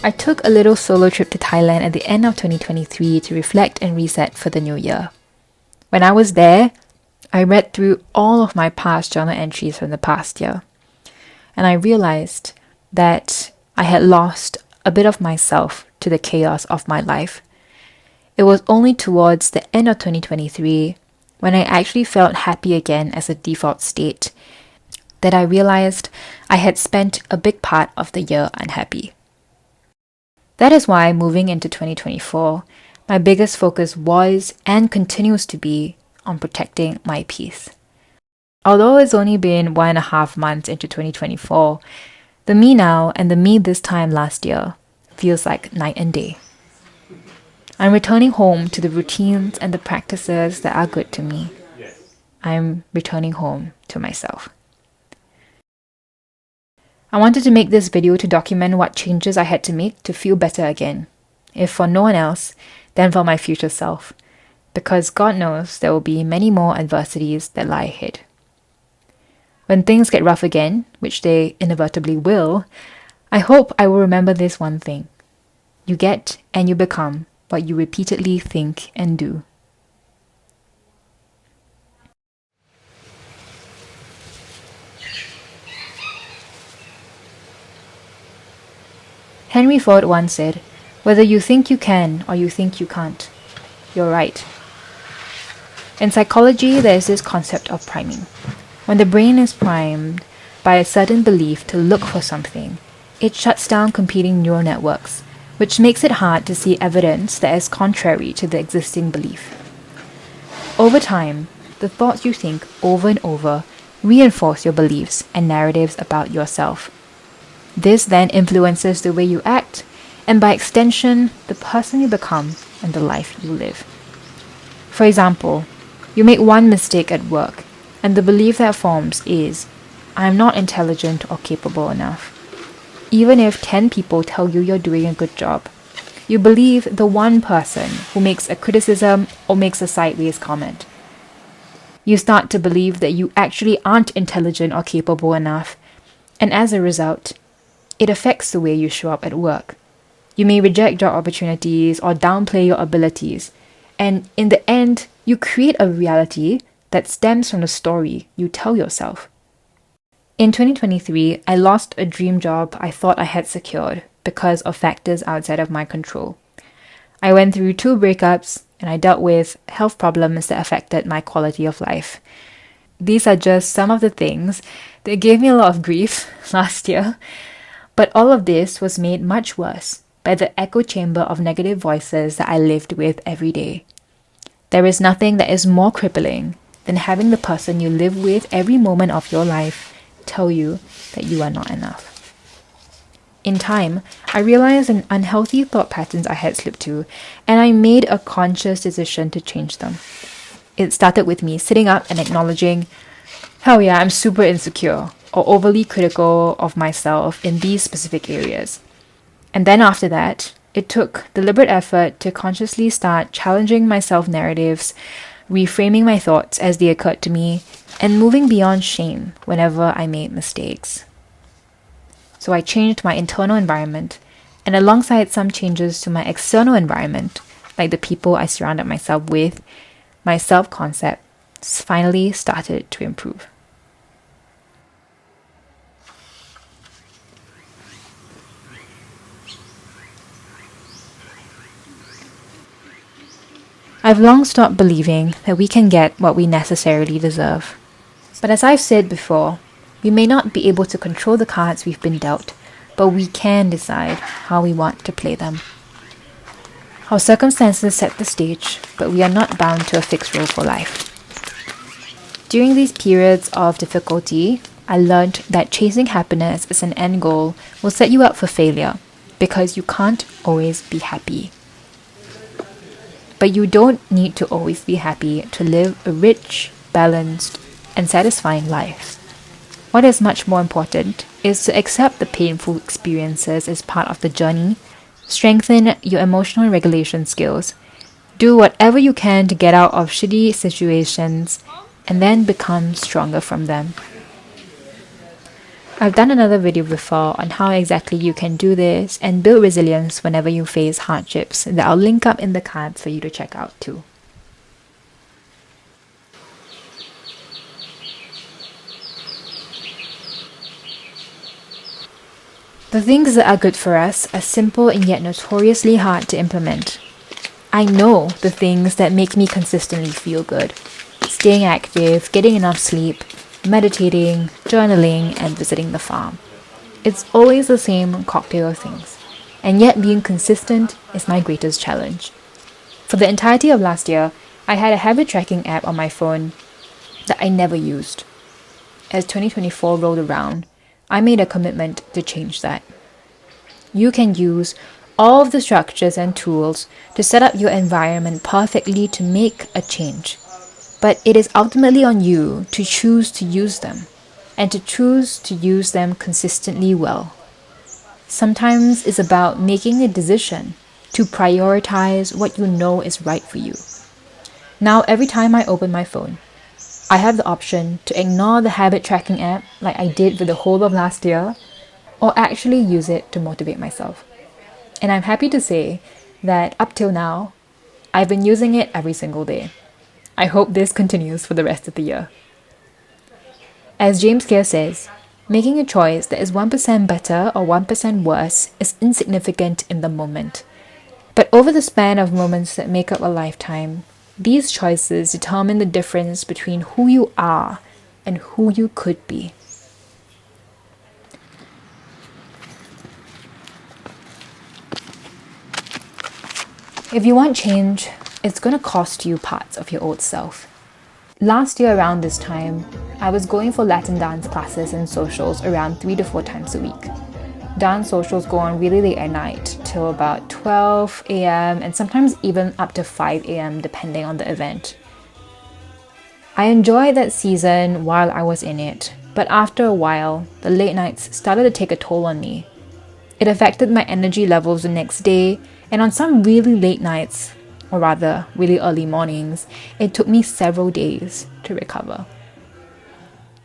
I took a little solo trip to Thailand at the end of 2023 to reflect and reset for the new year. When I was there, I read through all of my past journal entries from the past year, and I realized that I had lost a bit of myself to the chaos of my life. It was only towards the end of 2023, when I actually felt happy again as a default state, that I realized I had spent a big part of the year unhappy. That is why moving into 2024, my biggest focus was and continues to be on protecting my peace. Although it's only been 1.5 months into 2024, the me now and the me this time last year feels like night and day. I'm returning home to the routines and the practices that are good to me. I'm returning home to myself. I wanted to make this video to document what changes I had to make to feel better again, if for no one else, then for my future self, because God knows there will be many more adversities that lie ahead. When things get rough again, which they inevitably will, I hope I will remember this one thing. You get and you become what you repeatedly think and do. Henry Ford once said, "Whether you think you can or you think you can't, you're right." In psychology, there is this concept of priming. When the brain is primed by a certain belief to look for something, it shuts down competing neural networks, which makes it hard to see evidence that is contrary to the existing belief. Over time, the thoughts you think over and over reinforce your beliefs and narratives about yourself. This then influences the way you act, and by extension, the person you become and the life you live. For example, you make one mistake at work, and the belief that forms is, "I am not intelligent or capable enough." Even if 10 people tell you you're doing a good job, you believe the one person who makes a criticism or makes a sideways comment. You start to believe that you actually aren't intelligent or capable enough, and as a result, it affects the way you show up at work. You may reject job opportunities or downplay your abilities, and in the end, you create a reality that stems from the story you tell yourself. In 2023, I lost a dream job I thought I had secured because of factors outside of my control. I went through 2 breakups, and I dealt with health problems that affected my quality of life. These are just some of the things that gave me a lot of grief last year. But all of this was made much worse by the echo chamber of negative voices that I lived with every day. There is nothing that is more crippling than having the person you live with every moment of your life tell you that you are not enough. In time, I realized an unhealthy thought patterns I had slipped to, and I made a conscious decision to change them. It started with me sitting up and acknowledging, "Hell yeah, I'm super insecure," or overly critical of myself in these specific areas. And then after that, it took deliberate effort to consciously start challenging my self-narratives, reframing my thoughts as they occurred to me, and moving beyond shame whenever I made mistakes. So I changed my internal environment, and alongside some changes to my external environment, like the people I surrounded myself with, my self-concept finally started to improve. I've long stopped believing that we can get what we necessarily deserve. But as I've said before, we may not be able to control the cards we've been dealt, but we can decide how we want to play them. Our circumstances set the stage, but we are not bound to a fixed role for life. During these periods of difficulty, I learned that chasing happiness as an end goal will set you up for failure, because you can't always be happy. But you don't need to always be happy to live a rich, balanced, and satisfying life. What is much more important is to accept the painful experiences as part of the journey, strengthen your emotional regulation skills, do whatever you can to get out of shitty situations, and then become stronger from them. I've done another video before on how exactly you can do this and build resilience whenever you face hardships that I'll link up in the cards for you to check out too. The things that are good for us are simple and yet notoriously hard to implement. I know the things that make me consistently feel good. Staying active, getting enough sleep, meditating, journaling, and visiting the farm. It's always the same cocktail of things. And yet being consistent is my greatest challenge. For the entirety of last year, I had a habit tracking app on my phone that I never used. As 2024 rolled around, I made a commitment to change that. You can use all of the structures and tools to set up your environment perfectly to make a change. But it is ultimately on you to choose to use them, and to choose to use them consistently well. Sometimes it's about making a decision to prioritize what you know is right for you. Now, every time I open my phone, I have the option to ignore the habit tracking app like I did for the whole of last year, or actually use it to motivate myself. And I'm happy to say that up till now, I've been using it every single day. I hope this continues for the rest of the year. As James Clear says, making a choice that is 1% better or 1% worse is insignificant in the moment. But over the span of moments that make up a lifetime, these choices determine the difference between who you are and who you could be. If you want change, it's going to cost you parts of your old self. Last year around this time, I was going for Latin dance classes and socials around 3 to 4 times a week. Dance socials go on really late at night till about 12 a.m. and sometimes even up to 5 a.m. depending on the event. I enjoyed that season while I was in it, but after a while, the late nights started to take a toll on me. It affected my energy levels the next day, and on some really late nights, or rather really early mornings, it took me several days to recover.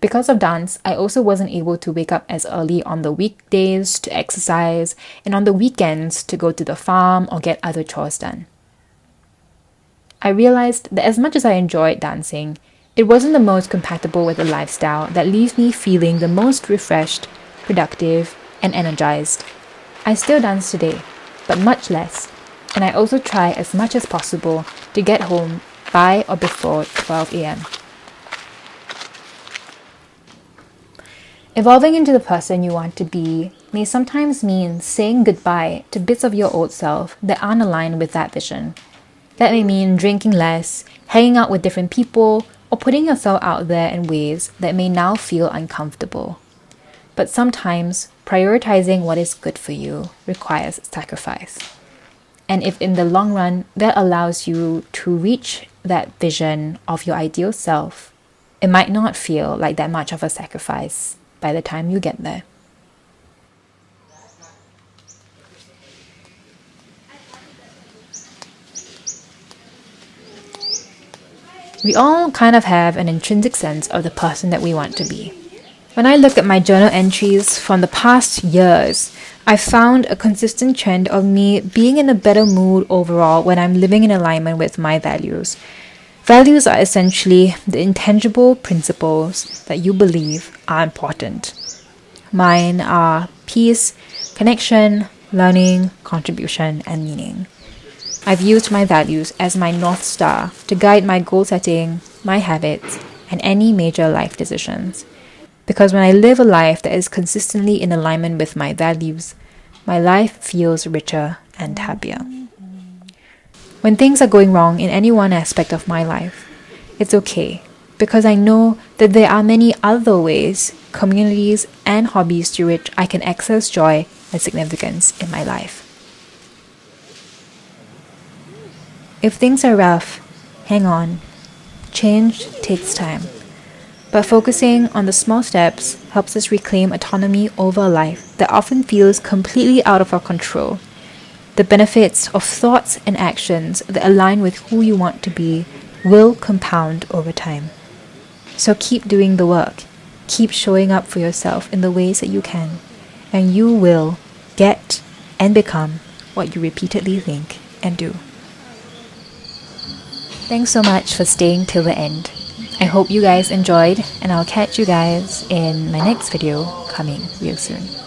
Because of dance, I also wasn't able to wake up as early on the weekdays to exercise and on the weekends to go to the farm or get other chores done. I realized that as much as I enjoyed dancing, it wasn't the most compatible with a lifestyle that leaves me feeling the most refreshed, productive, and energized. I still dance today, but much less, and I also try as much as possible to get home by or before 12 a.m. Evolving into the person you want to be may sometimes mean saying goodbye to bits of your old self that aren't aligned with that vision. That may mean drinking less, hanging out with different people, or putting yourself out there in ways that may now feel uncomfortable. But sometimes prioritizing what is good for you requires sacrifice. And if in the long run that allows you to reach that vision of your ideal self, it might not feel like that much of a sacrifice by the time you get there. We all kind of have an intrinsic sense of the person that we want to be. When I look at my journal entries from the past years, I found a consistent trend of me being in a better mood overall when I'm living in alignment with my values. Values are essentially the intangible principles that you believe are important. Mine are peace, connection, learning, contribution, and meaning. I've used my values as my North Star to guide my goal setting, my habits, and any major life decisions. Because when I live a life that is consistently in alignment with my values, my life feels richer and happier. When things are going wrong in any one aspect of my life, it's okay, because I know that there are many other ways, communities, and hobbies through which I can access joy and significance in my life. If things are rough, hang on. Change takes time. But focusing on the small steps helps us reclaim autonomy over a life that often feels completely out of our control. The benefits of thoughts and actions that align with who you want to be will compound over time. So keep doing the work. Keep showing up for yourself in the ways that you can, and you will get and become what you repeatedly think and do. Thanks so much for staying till the end. I hope you guys enjoyed, and I'll catch you guys in my next video coming real soon.